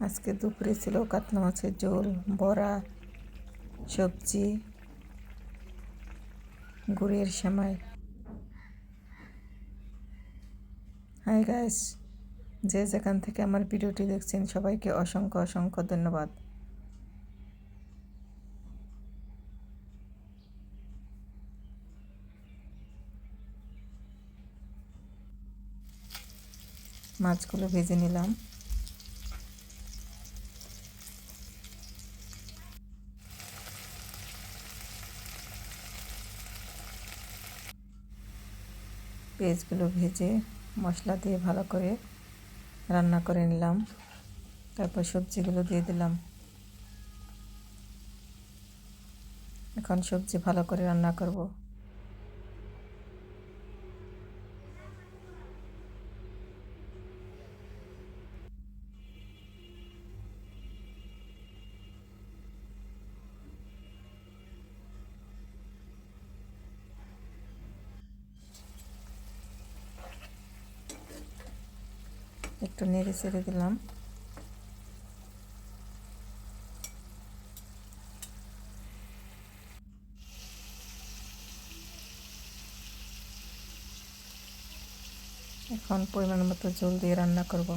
আজকে দুপুরে ছিল কাতলা মাছের ঝোল, বড়া, সবজি, গুড়ের সেমাই। হাই গাইস, যে যেখান থেকে আমার ভিডিওটি দেখছেন সবাইকে অসংখ্য অসংখ্য ধন্যবাদ। মাছগুলো ভেজে নিলাম। পেঁয়াজগুলো ভেজে মশলা দিয়ে ভালো করে রান্না করে নিলাম। তারপর সবজিগুলো দিয়ে দিলাম। এখন সবজি ভালো করে রান্না করব। একটু নেড়ে চেড়ে দিলাম। এখন পরিমাণ মতো জল দিয়ে রান্না করব।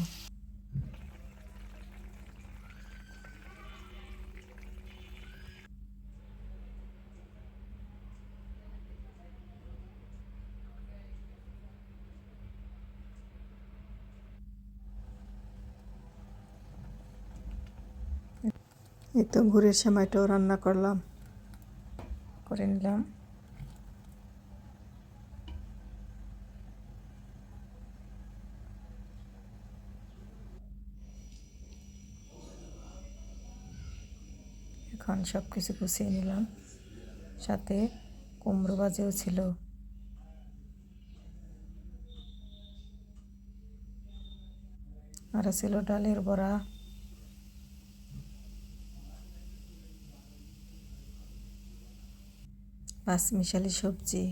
এই তো গুড়ের সেমাইটাও রান্না করে নিলাম। এখন সব কিছু গুছিয়ে নিলাম। সাথে কুমড়ো ভাজিও ছিল। আর ছিল ডালের বড়া। পাঁচমিশালি সবজি।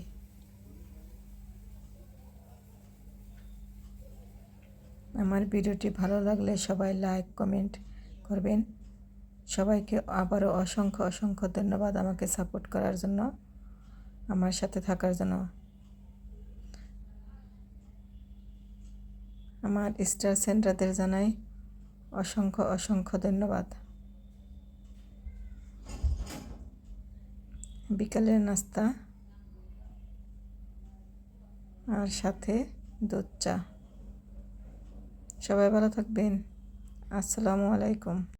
আমার ভিডিওটি ভালো লাগলে সবাই লাইক কমেন্ট করবেন। সবাইকে আবারও অসংখ্য অসংখ্য ধন্যবাদ আমাকে সাপোর্ট করার জন্য, আমার সাথে থাকার জন্য। আমার স্টার সেন্টারদের জানাই অসংখ্য অসংখ্য ধন্যবাদ। বিকালের নাস্তা আর সাথে দুধ চা। সবাই ভালো থাকবেন। আসসালামু আলাইকুম।